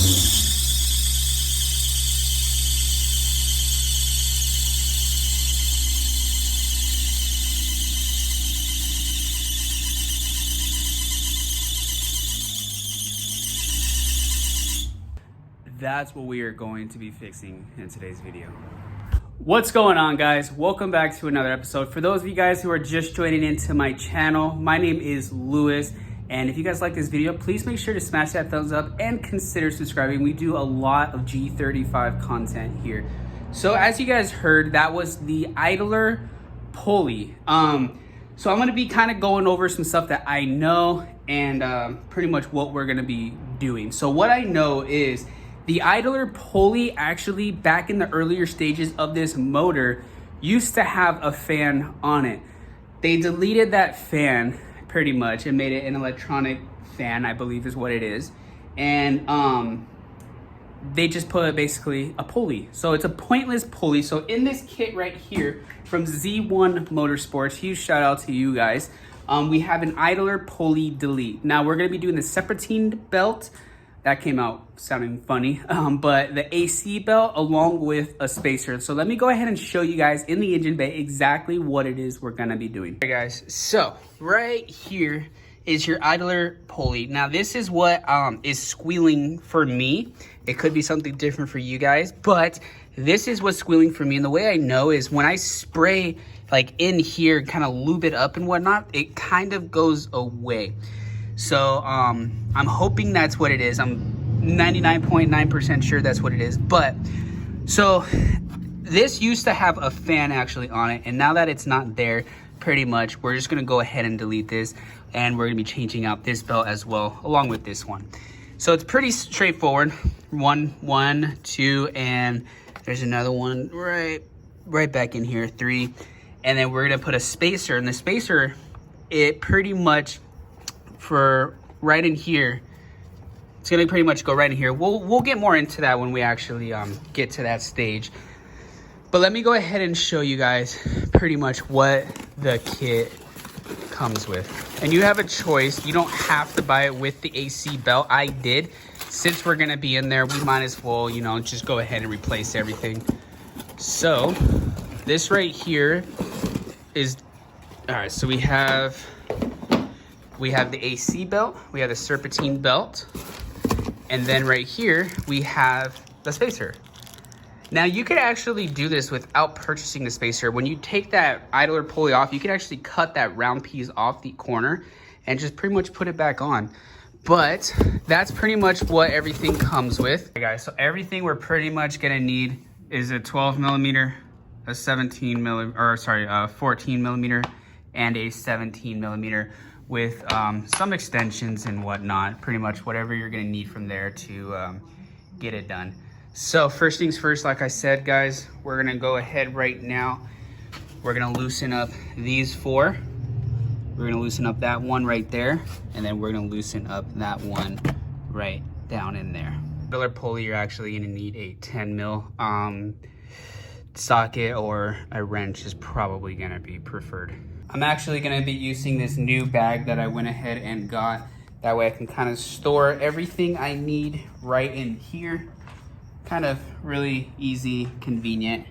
That's what we are going to be fixing in today's video. What's going on, guys? Welcome back to another episode. For those of you guys who are just joining into my channel, my name is Lewis, and if you guys like this video, please make sure to smash that thumbs up and consider subscribing. We do a lot of G35 content here. So as you guys heard, that was the idler pulley. So I'm gonna be kind of going over some stuff that I know and pretty much what we're gonna be doing. So what I know is the idler pulley, actually back in the earlier stages of this motor, used to have a fan on it. They deleted that fan pretty much and made it an electronic fan, I believe is what it is. And they just put basically a pulley. So it's a pointless pulley. So in this kit right here from Z1 Motorsports, huge shout out to you guys. We have an idler pulley delete. Now we're gonna be doing the Serpentine Belt. That came out sounding funny, but the AC belt along with a spacer. So let me go ahead and show you guys in the engine bay exactly what it is we're gonna be doing. All right, guys, so right here is your idler pulley. Now this is what is squealing for me. It could be something different for you guys, but this is what's squealing for me. And the way I know is when I spray like in here, kind of lube it up and whatnot, it kind of goes away. So I'm hoping that's what it is. I'm 99.9% sure that's what it is. But so this used to have a fan actually on it, and now that it's not there, pretty much we're just gonna go ahead and delete this, and we're gonna be changing out this belt as well along with this one. So it's pretty straightforward. One, two, and there's another one right back in here, 3. And then we're gonna put a spacer, and the spacer, it pretty much for right in here, it's gonna pretty much go right in here. We'll get more into that when we actually get to that stage. But let me go ahead and show you guys pretty much what the kit comes with. And you have a choice. You don't have to buy it with the AC belt. I did. Since we're gonna be in there, we might as well, you know, just go ahead and replace everything. So this right here is, all right, so we have the AC belt, we have the Serpentine belt, and then right here we have the spacer. Now you could actually do this without purchasing the spacer. When you take that idler pulley off, you can actually cut that round piece off the corner and just pretty much put it back on. But that's pretty much what everything comes with. Okay, guys, so everything we're pretty much gonna need is a 12 millimeter, a 14 millimeter, and a 17 millimeter with some extensions and whatnot. Pretty much whatever you're gonna need from there to get it done. So first things first, like I said, guys, we're gonna go ahead right now. We're gonna loosen up these 4. We're gonna loosen up that one right there, and then we're gonna loosen up that one right down in there. Idler pulley, you're actually gonna need a 10 mil socket, or a wrench is probably gonna be preferred. I'm actually gonna be using this new bag that I went ahead and got. That way I can kind of store everything I need right in here. Kind of really easy, convenient.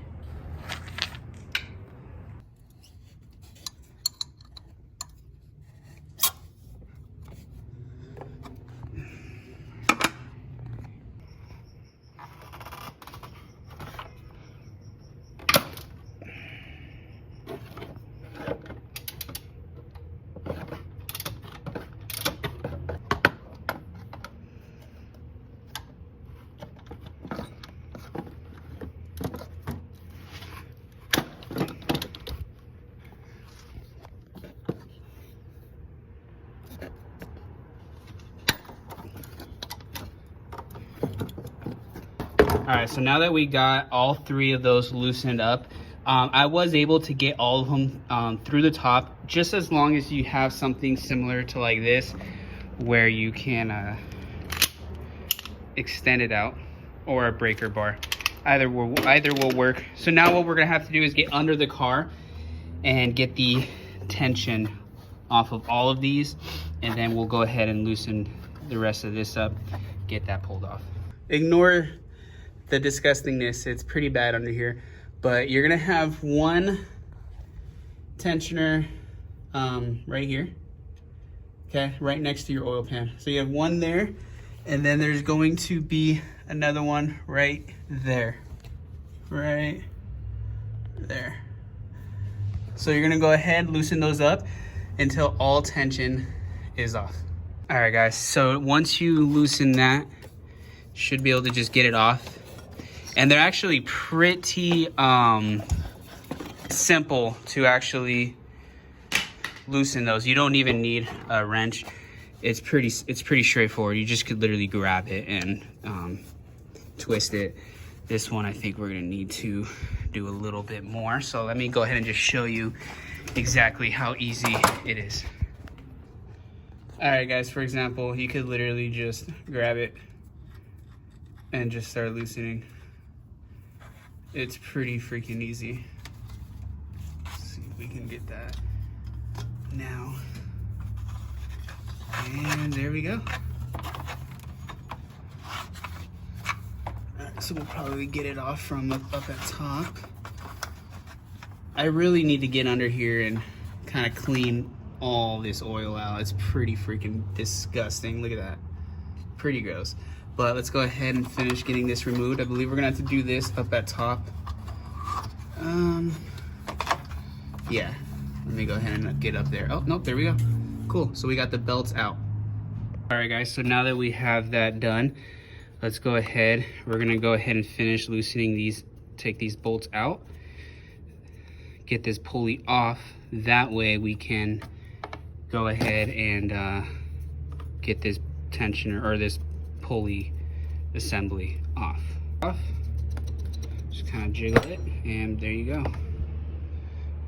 All right, so now that we got all 3 of those loosened up, I was able to get all of them through the top, just as long as you have something similar to like this, where you can extend it out, or a breaker bar. Either will work. So now what we're gonna have to do is get under the car and get the tension off of all of these, and then we'll go ahead and loosen the rest of this up, get that pulled off. ignore the disgustingness. It's pretty bad under here. But you're gonna have one tensioner right here. Okay, right next to your oil pan. So you have one there, and then there's going to be another one right there. Right there. So you're gonna go ahead, loosen those up until all tension is off. All right, guys, so once you loosen that, should be able to just get it off. And they're actually pretty simple to actually loosen those. You don't even need a wrench. It's pretty straightforward. You just could literally grab it and twist it. This one, I think we're gonna need to do a little bit more. So let me go ahead and just show you exactly how easy it is. All right, guys, for example, you could literally just grab it and just start loosening. It's pretty freaking easy. Let's see if we can get that now. And there we go. So we'll probably get it off from up at top. I really need to get under here and kind of clean all this oil out. It's pretty freaking disgusting. Look at that. Pretty gross. But let's go ahead and finish getting this removed. I believe we're gonna have to do this up at top. Yeah. Let me go ahead and get up there. Oh, nope, there we go. Cool, so we got the belts out. All right, guys, so now that we have that done, let's go ahead. We're gonna go ahead and finish loosening these, take these bolts out, get this pulley off. That way we can go ahead and get this tensioner or this pulley assembly off. Just kind of jiggle it, and there you go.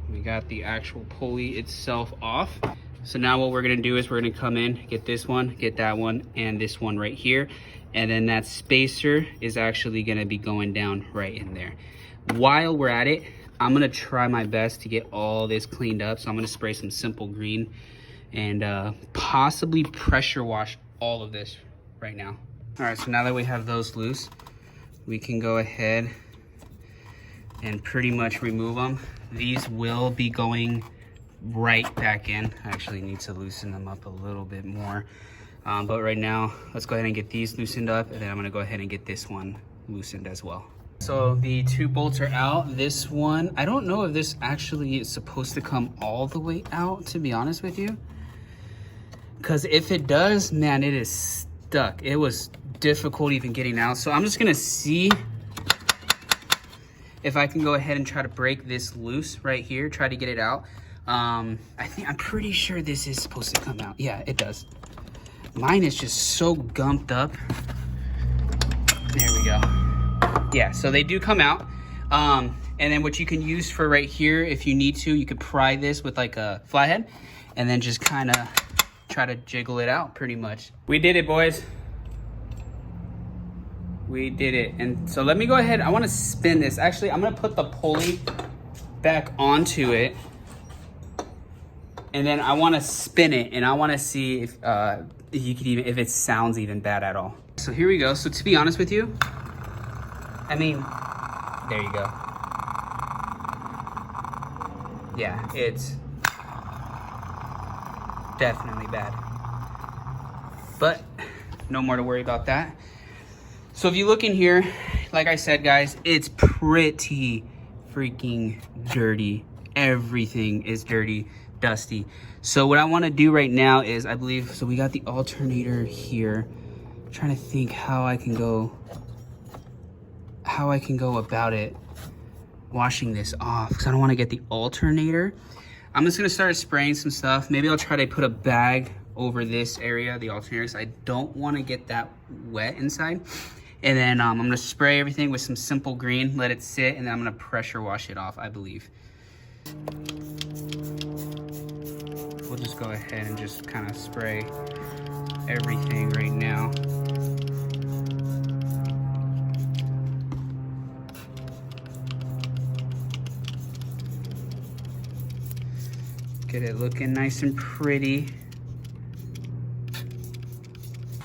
We got the actual pulley itself off. So now what we're gonna do is we're gonna come in, get this one, get that one, and this one right here. And then that spacer is actually gonna be going down right in there. While we're at it, I'm gonna try my best to get all this cleaned up. So I'm gonna spray some simple green and possibly pressure wash all of this right now. All right, so now that we have those loose, we can go ahead and pretty much remove them. These will be going right back in. I actually need to loosen them up a little bit more. But right now, let's go ahead and get these loosened up, and then I'm gonna go ahead and get this one loosened as well. So the two bolts are out. This one, I don't know if this actually is supposed to come all the way out, to be honest with you. Because if it does, man, it is stuck. It was difficult even getting out. So I'm just gonna see if I can go ahead and try to break this loose right here, try to get it out. I'm pretty sure this is supposed to come out. Yeah, it does. Mine is just so gumped up. There we go. Yeah, so they do come out. And then what you can use for right here, if you need to, you could pry this with like a flathead and then just kind of try to jiggle it out pretty much. We did it, boys. We did it. And so let me go ahead. I want to spin this. Actually, I'm going to put the pulley back onto it. And then I want to spin it, and I want to see if you could even, if it sounds even bad at all. So here we go. So to be honest with you, I mean, there you go. Yeah, it's definitely bad. But no more to worry about that. So if you look in here, like I said, guys, it's pretty freaking dirty. Everything is dirty, dusty. So what I want to do right now is, I believe, so we got the alternator here. I'm trying to think how I can go about it, washing this off, because I don't want to get the alternator. I'm just going to start spraying some stuff. Maybe I'll try to put a bag over this area, the alternator, because I don't want to get that wet inside. And then I'm going to spray everything with some simple green, let it sit, and then I'm going to pressure wash it off, I believe. We'll just go ahead and just kind of spray everything right now. Get it looking nice and pretty.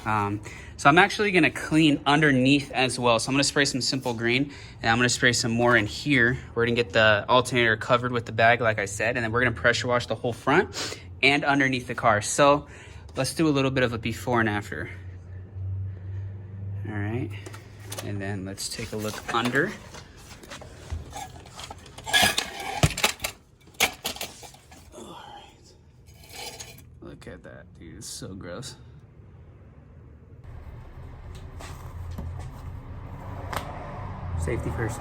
So I'm actually gonna clean underneath as well. So I'm gonna spray some simple green, and I'm gonna spray some more in here. We're gonna get the alternator covered with the bag, like I said, and then we're gonna pressure wash the whole front and underneath the car. So let's do a little bit of a before and after. All right, and then let's take a look under. All right, look at that, dude, it's so gross. Safety first.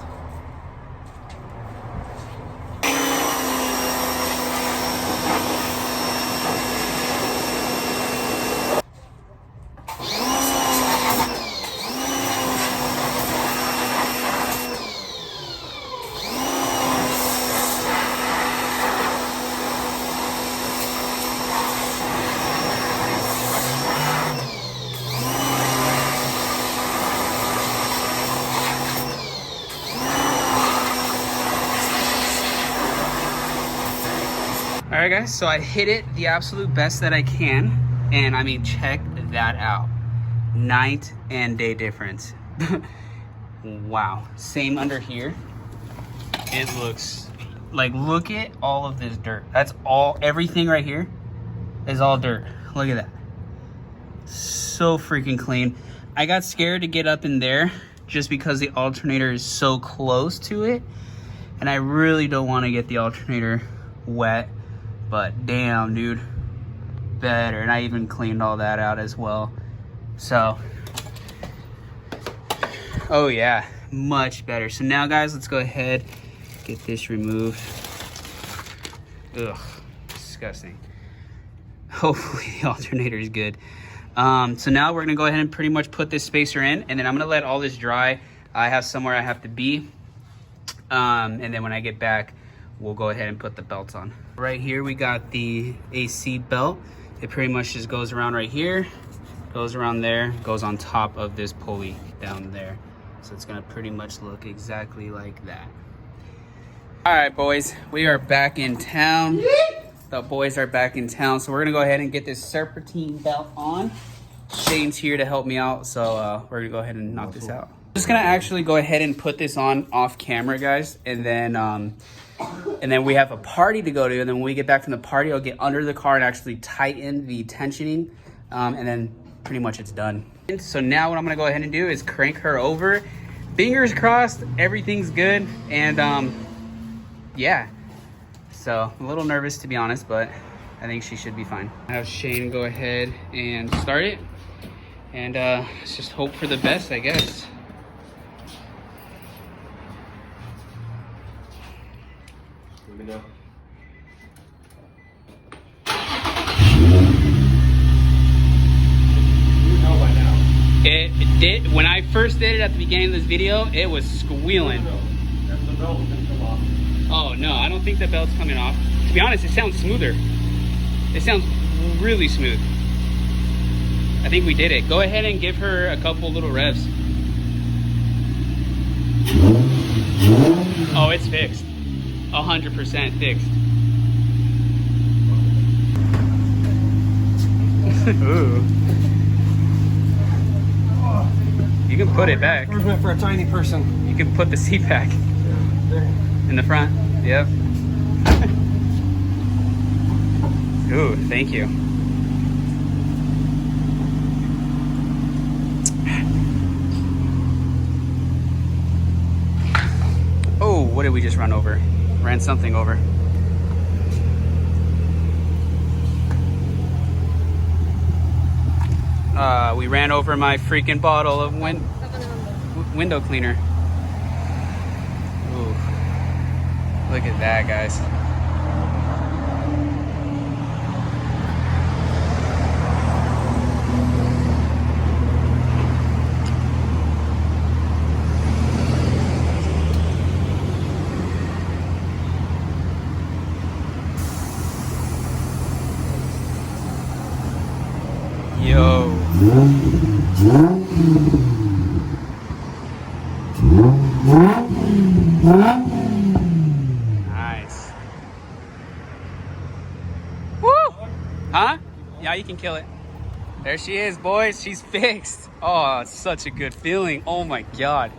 All right, guys, so I hit it the absolute best that I can. And I mean, check that out. Night and day difference. Wow. Same under here. It looks like, look at all of this dirt. That's all, everything right here is all dirt. Look at that. So freaking clean. I got scared to get up in there just because the alternator is so close to it. And I really don't want to get the alternator wet. But damn, dude, better. And I even cleaned all that out as well. So, oh yeah, much better. So now, guys, let's go ahead, get this removed. Ugh, disgusting. Hopefully the alternator is good. So now we're gonna go ahead and pretty much put this spacer in, and then I'm gonna let all this dry. I have somewhere I have to be. And then when I get back, we'll go ahead and put the belts on. Right here, we got the AC belt. It pretty much just goes around right here, goes around there, goes on top of this pulley down there. So it's gonna pretty much look exactly like that. All right, boys, we are back in town. The boys are back in town. So we're gonna go ahead and get this Serpentine Belt on. Shane's here to help me out. So we're gonna go ahead and knock this out. I'm just gonna actually go ahead and put this on off camera, guys. And then we have a party to go to, and then when we get back from the party, I'll get under the car and actually tighten the tensioning, and then pretty much it's done. So now what I'm gonna go ahead and do is crank her over. Fingers crossed, everything's good, and yeah. So I'm a little nervous, to be honest, but I think she should be fine. I have Shane go ahead and start it, and let's just hope for the best, I guess. Know. By now. It did. When I first did it at the beginning of this video, it was squealing. No. That's the belt that's come off. Oh no, I don't think the belt's coming off. To be honest, it sounds smoother. It sounds really smooth. I think we did it. Go ahead and give her a couple little revs. Oh, it's fixed. 100% fixed. Ooh. You can put it back. Where's meant for a tiny person? You can put the seat back. There. In the front. Yep. Ooh, thank you. Oh, what did we just run over? Ran something over. We ran over my freaking bottle of window cleaner. Ooh. Look at that, guys. Yo. Nice. Woo! Huh? Yeah, you can kill it. There she is, boys. She's fixed. Oh, it's such a good feeling. Oh my God.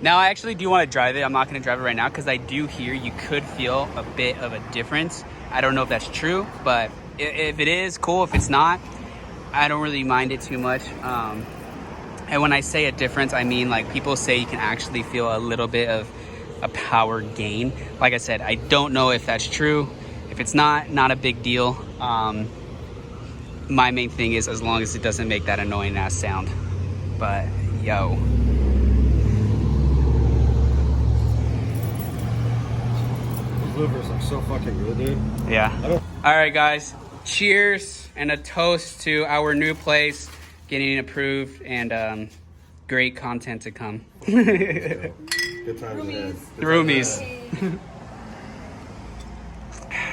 Now I actually do want to drive it. I'm not going to drive it right now because I do hear you could feel a bit of a difference. I don't know if that's true, but if it is, cool. If it's not, I don't really mind it too much. And when I say a difference, I mean like people say you can actually feel a little bit of a power gain. Like I said, I don't know if that's true. If it's not a big deal. My main thing is as long as it doesn't make that annoying ass sound. But yo. These louvers look so fucking good, dude. Yeah. All right, guys. Cheers and a toast to our new place getting approved and great content to come. Good times ahead. Roomies.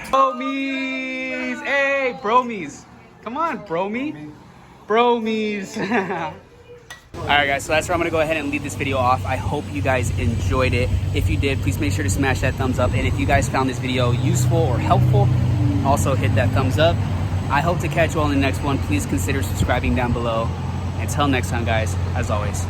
Bromies. Hey, bromies. Come on, bromie. Bromies. All right, guys, so that's where I'm gonna go ahead and leave this video off. I hope you guys enjoyed it. If you did, please make sure to smash that thumbs up. And if you guys found this video useful or helpful, also hit that thumbs up. I hope to catch you all in the next one. Please consider subscribing down below. Until next time, guys, as always,